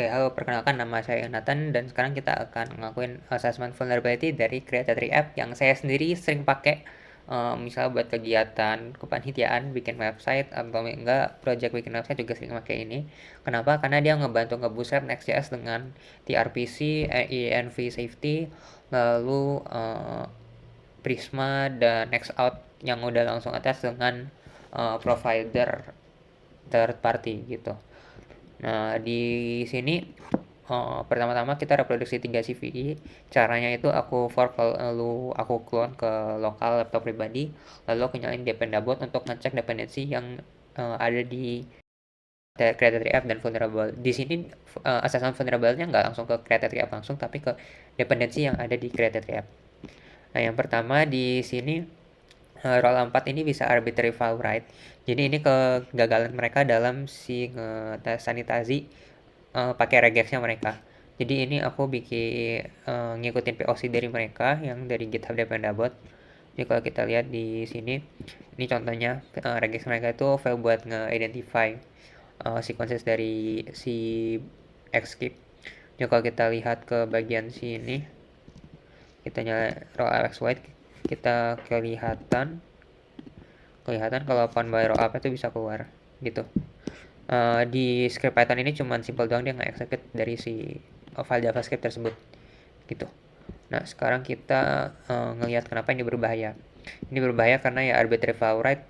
Oke, halo, perkenalkan nama saya Nathan dan sekarang kita akan ngelakuin assessment vulnerability dari Creatory App yang saya sendiri sering pakai, misalnya buat kegiatan kepanitiaan, bikin website, atau enggak project bikin website juga sering pakai ini. Kenapa? Karena dia ngebantu nge-bootstrap Next.js dengan TRPC, env safety, lalu Prisma dan Nextout yang udah langsung attach dengan provider third party gitu. Nah, di sini pertama-tama kita reproduksi 3 CVE. Caranya itu aku fork lalu aku clone ke lokal laptop pribadi, lalu aku nyalain dependabot untuk ngecek dependensi yang ada di Creatory App dan vulnerable. Di sini assessment vulnerable-nya nggak langsung ke Creatory App langsung, tapi ke dependensi yang ada di Creatory App. Nah, yang pertama di sini roll 4 ini bisa arbitrary file write. Jadi ini kegagalan mereka dalam si ngetes sanitasi pakai regexnya mereka. Jadi ini aku bikin ngikutin POC dari mereka yang dari GitHub Dependabot. Jadi kalau kita lihat di sini, ini contohnya regex mereka itu file buat nge-identify sequences dari si Xskip. Jadi kalau kita lihat ke bagian sini, kita nyala row x white, kita kelihatan kalau found by row up itu bisa keluar gitu. Di script Python ini cuma simple doang, dia nge-execute dari si file JavaScript tersebut gitu. Nah, sekarang kita ngelihat kenapa ini berbahaya. Ini berbahaya karena ya arbitrary file write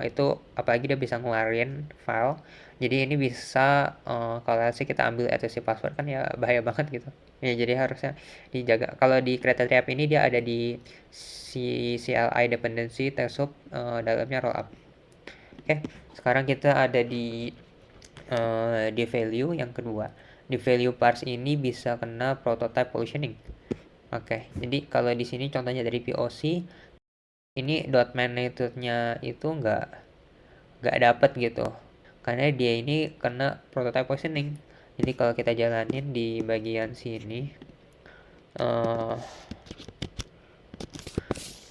itu apalagi dia bisa ngeluarin file. Jadi ini bisa kalau sih kita ambil etc password kan ya bahaya banget gitu. Ya jadi harusnya dijaga. Kalau di Creatory App ini dia ada di si CLI dependency test dalamnya rollup. Oke, sekarang kita ada di value yang kedua. Di value parse ini bisa kena prototype pollutioning. Oke, jadi kalau di sini contohnya dari POC, ini dot magnitude-nya itu nggak dapet gitu, karena dia ini kena prototype pollutioning. Jadi kalau kita jalanin di bagian sini, uh,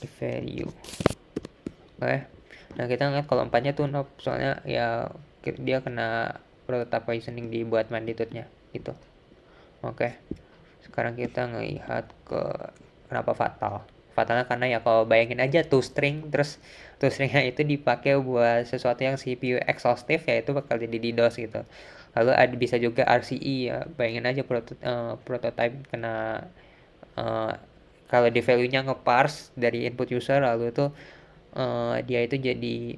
di value, oke. Nah kita ngeliat kalau empatnya tuh nope, soalnya ya dia kena prototype poisoning dibuat magnitude-nya gitu. Oke. Sekarang kita ngelihat ke kenapa fatal. Fatalnya karena ya kalau bayangin aja toString, terus toStringnya itu dipakai buat sesuatu yang CPU exhaustive, ya itu bakal jadi DDoS gitu. Lalu ada bisa juga RCE, ya bayangin aja prototype kena uh, kalau di value-nya ngeparse dari input user, lalu itu dia itu jadi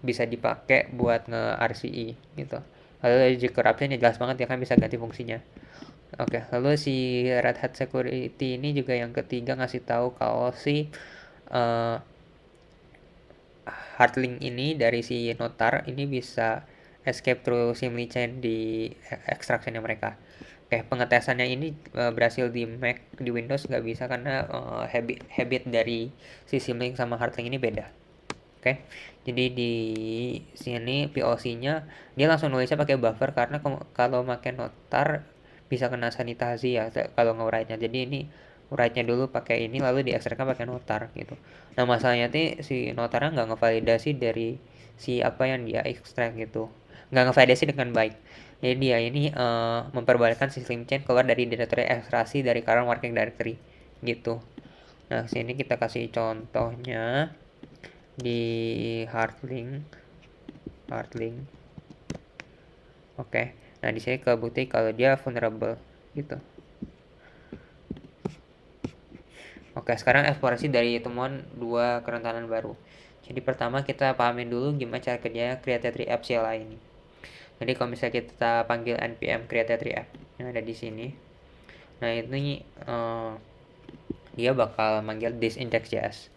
bisa dipakai buat nge-RCE gitu. Lalu logic corruption ya jelas banget ya kan, bisa ganti fungsinya. Oke, lalu si Red Hat Security ini juga yang ketiga ngasih tahu kalau si uh, hard link ini dari si notar ini bisa escape through simly chain di extractionnya mereka. Oke, pengetesannya ini berhasil di Mac, di Windows nggak bisa karena habit dari si symlink sama hardlink ini beda. Oke, jadi di sini POC-nya dia langsung nulisnya pakai buffer karena kalau pakai notar bisa kena sanitasi ya kalau nge-write-nya. Jadi ini write-nya dulu pakai ini lalu diekstrakkan pakai notar gitu. Nah masalahnya sih si notarnya nggak ngevalidasi dari si apa yang dia ekstrak gitu, nggak ngevalidasi dengan baik. Jadi dia ini memperbolehkan sistem chain keluar dari directory ekstraksi dari current working directory gitu. Nah sini kita kasih contohnya di hardlink. Oke, nah di sini kebukti kalau dia vulnerable gitu. Oke, sekarang eksplorasi dari temuan dua kerentanan baru. Jadi pertama kita pahamin dulu gimana cara kerjanya Creatory App CLI ini. Jadi kalau misalnya kita panggil npm Creatory App yang ada di sini, nah ini dia bakal manggil this index.js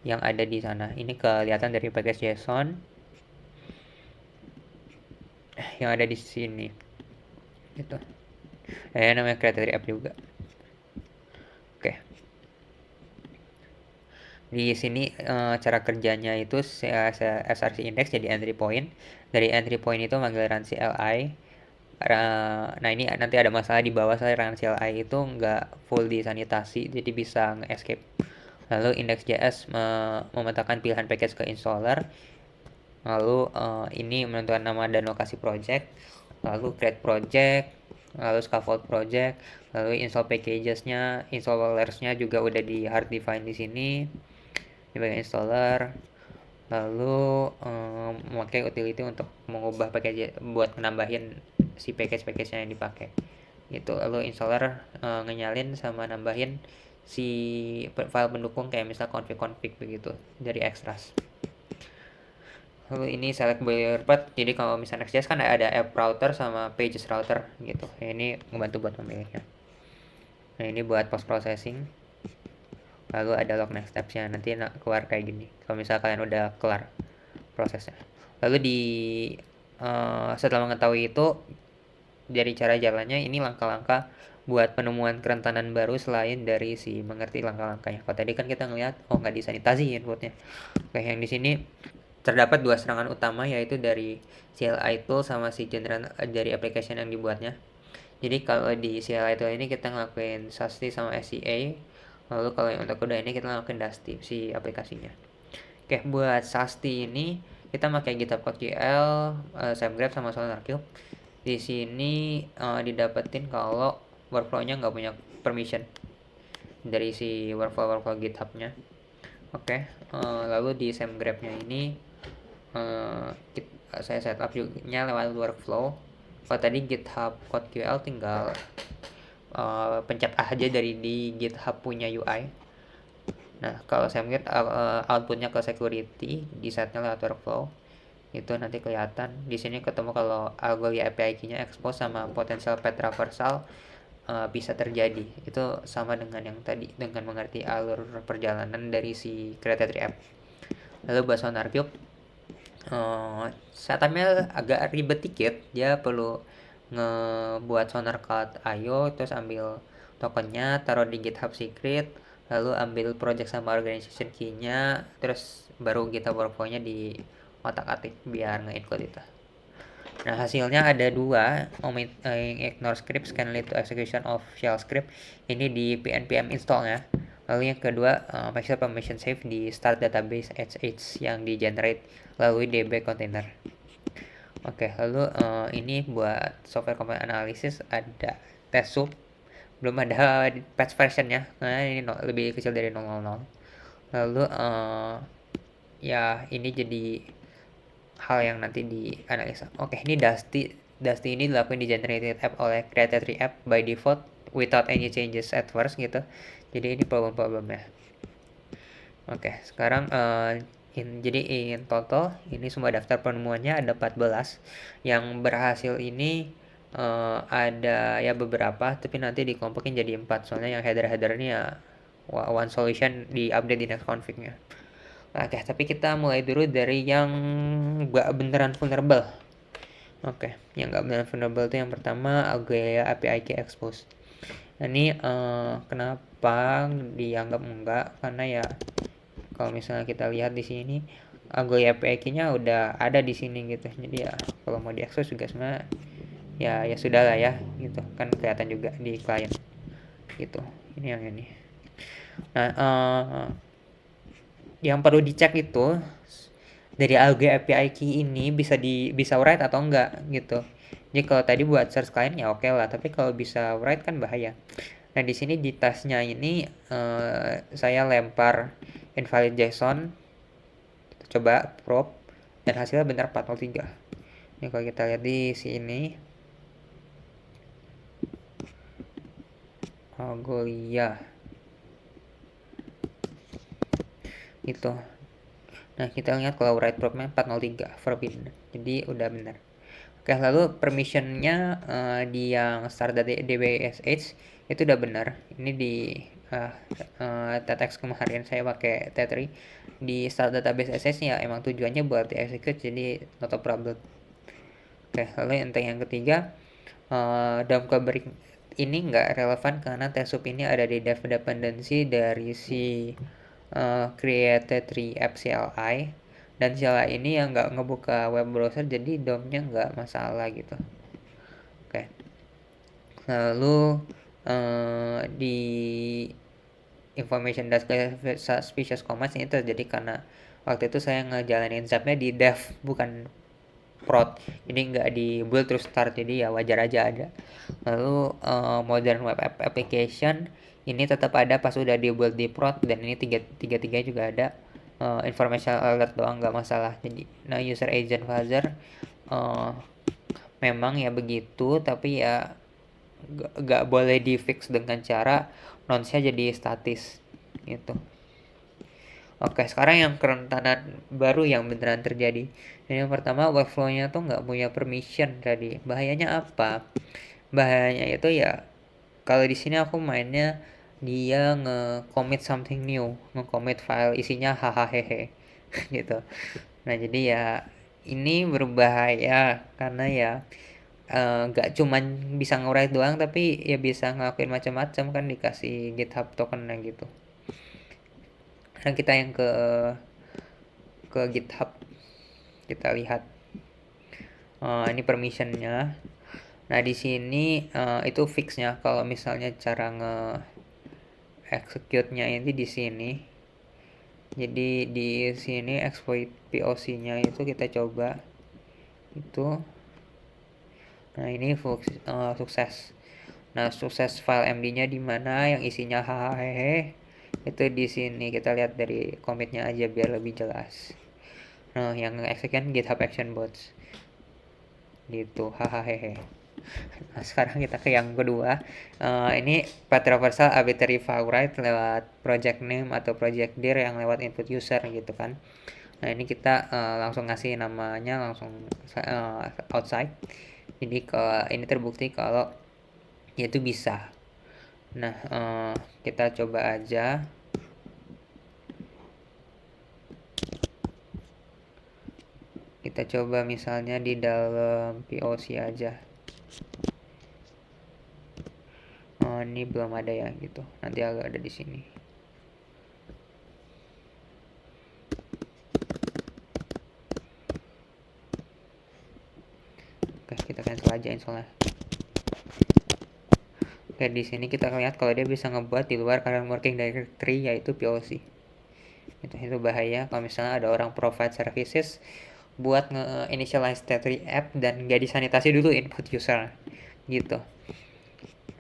yang ada di sana. Ini kelihatan dari package JSON yang ada di sini gitu. Namanya Creatory App juga. Oke, di sini cara kerjanya itu src index jadi entry point. Dari entry point itu manggil run CLI. Nah ini nanti ada masalah di bawah, saya run CLI itu nggak full disanitasi, jadi bisa nge-escape. Lalu index.js memetakan pilihan package ke installer. Lalu ini menentukan nama dan lokasi project. Lalu create project. lalu scaffold project, lalu install packages-nya, installers-nya juga udah di hard define di sini di bagian installer. Lalu memakai utility untuk mengubah package buat nambahin si package-package yang dipakai gitu. Lalu installer ngenyalin sama nambahin si file pendukung kayak misal config begitu dari extras. Lalu ini select build path, jadi kalau misalnya Next.js kan ada app router sama pages router gitu ya, ini ngebantu buat memilihnya. Nah ini buat post processing, lalu ada log next stepsnya, nanti keluar kayak gini kalau misalnya kalian udah kelar prosesnya. Lalu setelah mengetahui itu dari cara jalannya, ini langkah-langkah buat penemuan kerentanan baru selain dari si mengerti langkah-langkahnya. Kalau tadi kan kita ngeliat nggak disanitasi inputnya. Oke, yang di sini terdapat dua serangan utama, yaitu dari CLI tool sama si general dari application yang dibuatnya. Jadi kalau di CLI tool ini kita ngelakuin SAST sama SCA, lalu kalau yang untuk kedua ini kita ngelakuin Dusty si aplikasinya. Oke, buat SAST ini kita pakai GitHub CodeQL, SameGraph sama SonarQube. Di sini didapetin kalau workflow-nya nggak punya permission dari si workflow GitHub-nya. Oke, lalu di SameGraph-nya ini saya setup juga lewat workflow. Kalau tadi GitHub CodeQL tinggal pencet aja dari di GitHub punya UI. Nah, kalau SameGraph outputnya ke security, di setnya lewat workflow. Itu nanti kelihatan di sini ketemu kalau Algolia API key-nya expose sama potensial path traversal bisa terjadi. Itu sama dengan yang tadi, dengan mengerti alur perjalanan dari si created app. Lalu buat SonarQube, setupnya agak ribet dikit. Dia perlu ngebuat SonarCloud IO, terus ambil tokennya, taruh di GitHub secret, lalu ambil project sama organization key-nya, terus baru GitHub workflow-nya di otak-atik biar nge-include itu. Nah, hasilnya ada dua, ignore script can lead to execution of shell script. Ini di npm install-nya. Lalu yang kedua, make sure permission safe di start database HH yang di generate lalu db container. Oke, lalu ini buat software component analysis ada test sub, belum ada patch versionnya, nah ini lebih kecil dari 000. Lalu ya ini jadi hal yang nanti dianalisa. Oke, ini Dusty ini dilakukan di generated app oleh created app by default without any changes at first gitu. Jadi ini problem-problemnya. Oke, sekarang jadi in total ini semua daftar penemuannya ada 14. Yang berhasil ini ada ya beberapa, tapi nanti dikelompokin jadi 4 soalnya yang header-headernya ya one solution di update di next config-nya. Oke, tapi kita mulai dulu dari yang gak beneran vulnerable. Oke, yang gak beneran vulnerable itu yang pertama Algolia API key expose. Nah, ini kenapa dianggap enggak? Karena ya kalau misalnya kita lihat di sini Algolia API key-nya udah ada di sini gitu. Jadi ya kalau mau diakses juga sebenarnya ya sudah lah ya gitu. Kan kelihatan juga di client gitu. Ini yang ini. Nah, yang perlu dicek itu dari Algolia API key ini bisa write atau enggak gitu. Jadi kalau tadi buat search client ya oke lah, tapi kalau bisa write kan bahaya. Nah di sini di tasnya ini saya lempar invalid JSON, coba prop dan hasilnya benar 403. Ini kalau kita lihat di sini Algolia itu. Nah kita lihat kalau write propnya 403 forbidden, jadi udah benar. Oke, lalu permissionnya di yang start dari DBSH itu udah benar. Ini di TTX kemarin saya pakai T3 di start database SH ya emang tujuannya buat di execute, jadi not a problem. Oke, lalu yang ketiga, DOM callback ini nggak relevan karena tsub ini ada di dev dependency dari si created 3 app CLI, dan CLI ini yang nggak ngebuka web browser, jadi DOM-nya nggak masalah gitu. Oke, lalu di information desk suspicious commands ini terjadi karena waktu itu saya ngejalanin zapnya di dev bukan prod, jadi nggak di build terus start, jadi ya wajar aja ada. Lalu modern web application ini tetap ada pas udah di build di prod, dan ini tiga juga ada. Information alert doang nggak masalah. Jadi nah, user agent fuzzer memang ya begitu, tapi ya nggak boleh di fix dengan cara nonce jadi statis gitu. Oke, sekarang yang kerentanan baru yang beneran terjadi. Yang pertama, workflow-nya tuh nggak punya permission tadi. Bahayanya apa? Bahayanya itu ya, kalau di sini aku mainnya dia nge-commit something new, nge-commit file isinya hahaha gitu. Nah, jadi ya ini berbahaya karena ya nggak cuman bisa nge-write doang, tapi ya bisa ngelakuin macam-macam kan, dikasih GitHub token gitu. Sekarang kita yang ke GitHub, kita lihat ini permissionnya. Nah, di sini itu fixnya kalau misalnya cara execute-nya ini di sini. Jadi di sini exploit POC-nya itu kita coba itu. Nah, ini sukses. Nah, sukses file MD-nya di mana yang isinya hahaha itu di sini. Kita lihat dari commit-nya aja biar lebih jelas. Nah, yang execute GitHub Action Bots gitu, hahaha. Nah, sekarang kita ke yang kedua. Ini path traversal arbitrary file lewat project name atau project dir yang lewat input user gitu kan. Nah, ini kita langsung ngasih namanya langsung outside. Jadi ini terbukti kalau ya itu bisa. Nah, kita coba aja. Kita coba misalnya di dalam POC aja. Ini belum ada ya gitu. Nanti agak ada di sini. Oke, kita cancel aja installnya. Oke, di sini kita lihat kalau dia bisa ngebuat di luar current working directory yaitu POC. Itu bahaya kalau misalnya ada orang provide services buat nge-initialize Tetri app dan nggak disanitasi dulu input user gitu.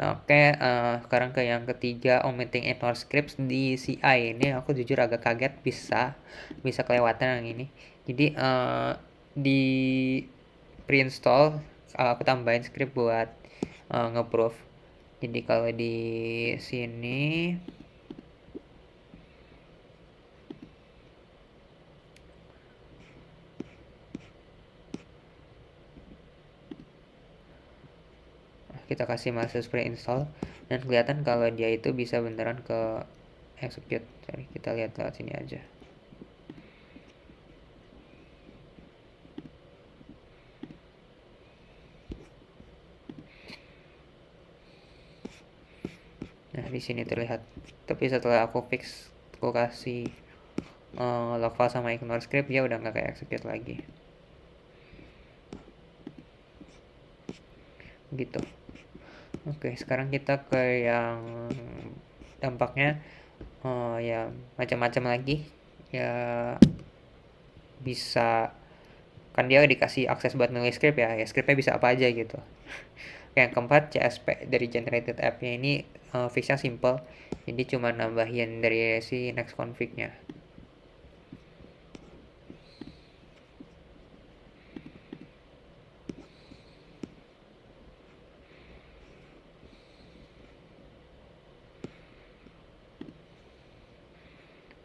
Oke, sekarang ke yang ketiga, omitting ignore scripts di CI. Ini aku jujur agak kaget bisa kelewatan yang ini. Jadi di pre-install aku tambahin script buat nge-proof. Jadi kalau di sini kita kasih message pre-install dan kelihatan kalau dia itu bisa beneran ke execute. Jadi kita lihat lewat sini aja. Nah, di sini terlihat. Tapi setelah aku fix, aku kasih log file sama ignore script, dia udah nggak kayak execute lagi. Gitu. Oke, sekarang kita ke yang dampaknya ya macam-macam lagi. Ya bisa kan dia dikasih akses buat nulis script ya scriptnya bisa apa aja gitu. Yang keempat, CSP dari generated app-nya ini fixnya simple, jadi cuma nambahin dari si next config-nya.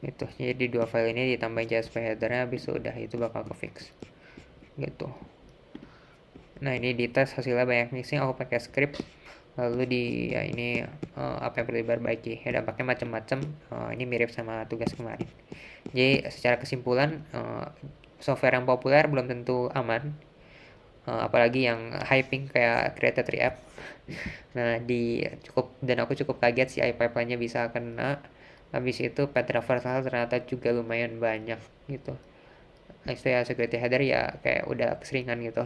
Gitu, jadi di dua file ini ditambahin CSP header-nya, habis udah itu bakal ke fix gitu. Nah, ini di tes hasilnya banyak missing, aku pakai script. Lalu di ya ini apa yang perlu diperbaiki ya, dampaknya macam-macam. Ini mirip sama tugas kemarin. Jadi secara kesimpulan, software yang populer belum tentu aman, apalagi yang hyping kayak Creator Tree App. Nah, aku cukup kaget si pipeline-nya bisa kena. Habis itu path traversal ternyata juga lumayan banyak gitu. Istilah security header ya kayak udah keseringan gitu.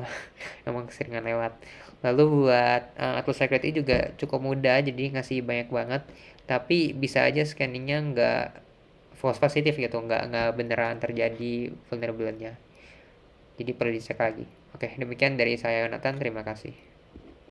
Emang keseringan lewat. Lalu buat Atlas Security juga cukup mudah, jadi ngasih banyak banget, tapi bisa aja scanningnya nggak false positif gitu, nggak beneran terjadi vulnerable-nya, jadi perlu dicek lagi. Oke, demikian dari saya Yonatan, terima kasih.